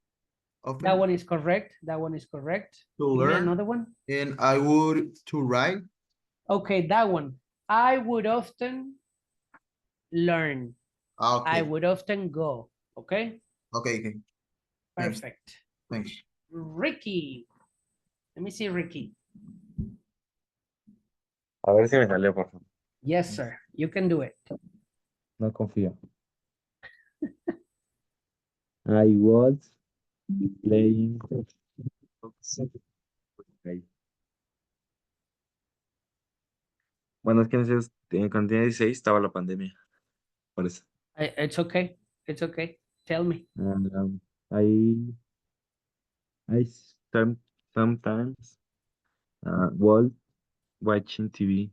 That one is correct. That one is correct. to Give me learn, another one. and I would to write. Okay, that one. I would often learn. Okay. I would often go. Okay. Okay, okay. Thanks. Perfect. Thanks. Ricky. Let me see, Ricky. A ver si me salió, por favor. Yes, sir. You can do it. No confío. I was playing. Okay. Bueno, es que cuando tenía 16 estaba la pandemia. Por eso. It's okay. It's okay. Tell me. And I sometimes was watching TV.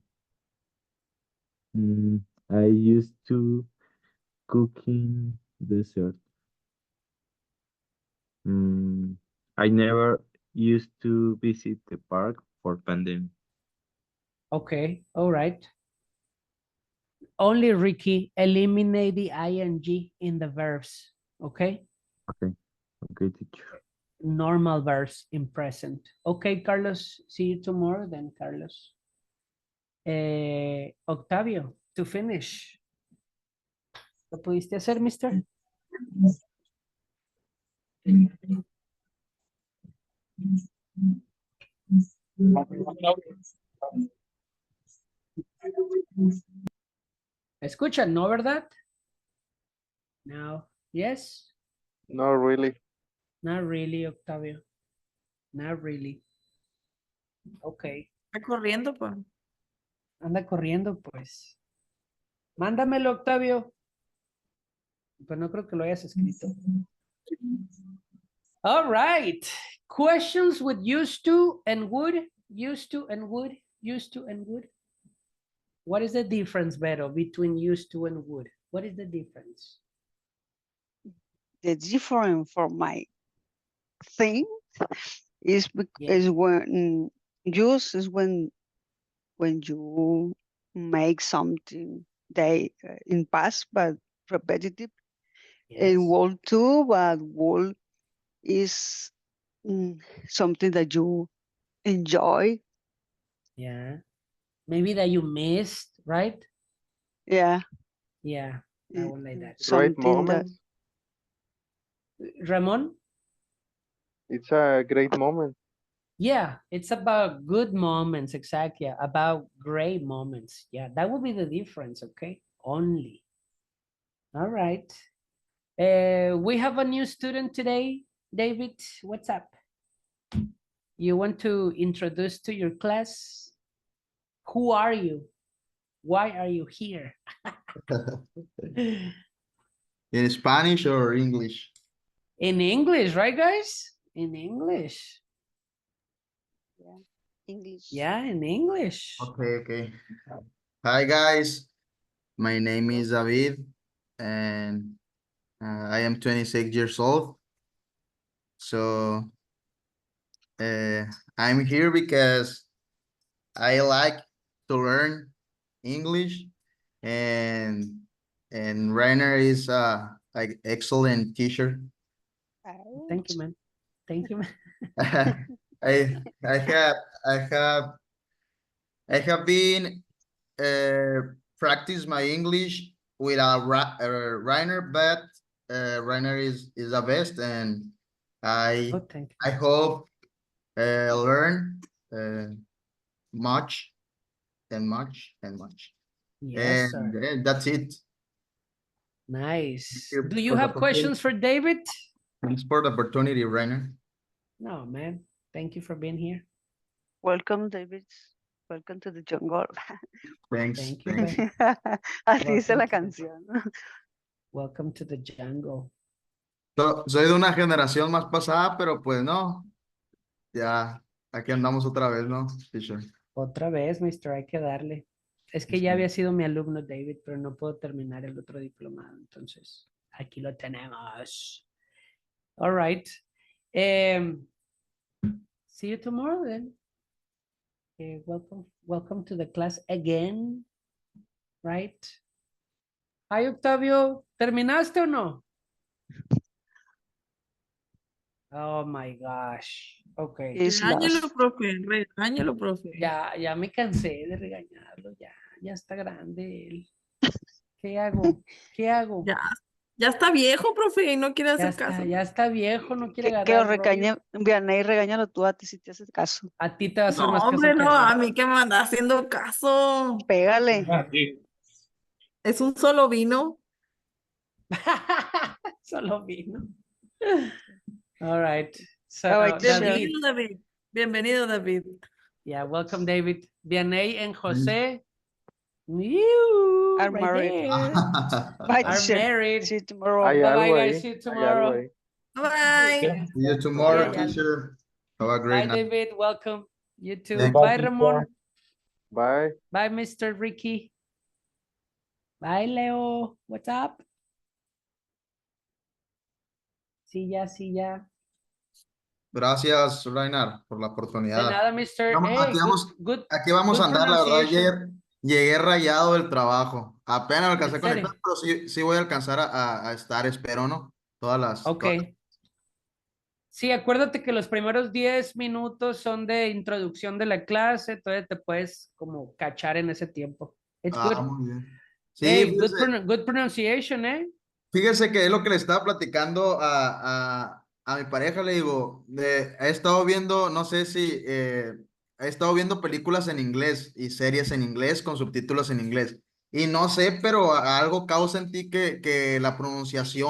I used to cooking dessert. I never used to visit the park for pandemic. Okay. All right. Only Ricky, eliminate the ing in the verbs. Okay. Okay. Okay, teacher. Normal verbs in present. Okay, Carlos. See you tomorrow then, Carlos. Octavio, to finish. ¿Lo pudiste hacer, mister? Escuchan, ¿no, verdad? No. Yes? Not really. Not really, Octavio. Not really. Okay. Está corriendo, pues. Anda corriendo, pues. Mándamelo, Octavio. Pero no creo que lo hayas escrito. All right. Questions with used to and would. Used to and would. Used to and would. What is the difference, Vero, between used to and would? What is the difference? The difference for my thing is is when use is when you make something they in past but repetitive. And wall two, but wall is something that you enjoy. Yeah. Maybe that you missed, right? Yeah. Yeah. I would like that. Great Something moment. that Ramon? It's a great moment. Yeah, it's about good moments, exactly. About great moments. Yeah, that would be the difference, okay? Only. All right. We have a new student today. David, what's up? You want to introduce to your class? Who are you? Why are you here? In Spanish or English? In English, right, guys? In English. Yeah, English. Yeah, in English. Okay. Hi, guys. My name is David, and I am 26 years old. So I'm here because I like to learn English, and Rayner is like excellent teacher. Thank you, man. Thank you, man. I have been practice my English with Rayner, but Rayner is the best, and I Oh, thank you. I hope learn much and much and much. Yes, And sir. that's it. Nice. Thank you Do you for the have questions for David? Thanks for the opportunity, Rayner. No, man. Thank you for being here. Welcome, David. Welcome to the jungle. Thanks. Thank you, Thanks. man. Así dice la Welcome to the- canción. Welcome to the jungle. Soy de una generación más pasada, pero pues no. Ya, aquí andamos otra vez, ¿no? Teacher. Otra vez, mister, hay que darle. Es que ya había sido mi alumno, David, pero no puedo terminar el otro diplomado. Entonces, aquí lo tenemos. All right. See you tomorrow then. Welcome to the class again. Right? Hi, Octavio. ¿Terminaste o no? Oh my gosh. Okay. Regáñelo, profe, regáñelo, profe. Ya me cansé de regañarlo. Ya está grande él. ¿Qué hago? ¿Qué hago? Ya está viejo, profe, y no quiere hacer caso. Ya está viejo, no quiere Que lo agarrar el regañe, rollo. Vianey, regáñalo tú a ti si te haces caso. A ti te va a hacer No, más caso hombre, que no, a a mí que me anda haciendo caso. Pégale. Es un solo vino. Solo vino. All right. So, Bye-bye, teacher. David. Bienvenido, David. Bienvenido, David. Yeah, welcome, David. Vianey and Jose. Are Right married. there. Bye, Are teacher. married. See you tomorrow. Hay Bye-bye, algo guys. ahí. See you Hay tomorrow. algo ahí. Bye. See you tomorrow, Yeah. teacher. Have a Bye, great night. David. Welcome. You too. Thank Bye, you. Ramon. Bye. Bye, Mr. Ricky. Bye, Leo. What's up? Sí, ya. Gracias, Rayner, por la De oportunidad. nada, Mr. Vamos- Hey, aquí vamos good a andar, la verdad. pronunciation. Llegué rayado del trabajo. Apenas me alcancé a ¿En serio? conectar, pero sí voy a alcanzar a estar, espero, ¿no? Ok. Sí, acuérdate que los primeros 10 minutos son de introducción de la clase, entonces te puedes como cachar en ese tiempo. It's good. Muy bien. Sí, Hey, fíjese, good pronunciation, ¿eh? fíjese que es lo que le estaba platicando a mi pareja, le digo, he estado viendo, no sé si, he estado viendo películas en inglés y series en inglés con subtítulos en inglés. Y no sé, pero algo causa en ti que la pronunciación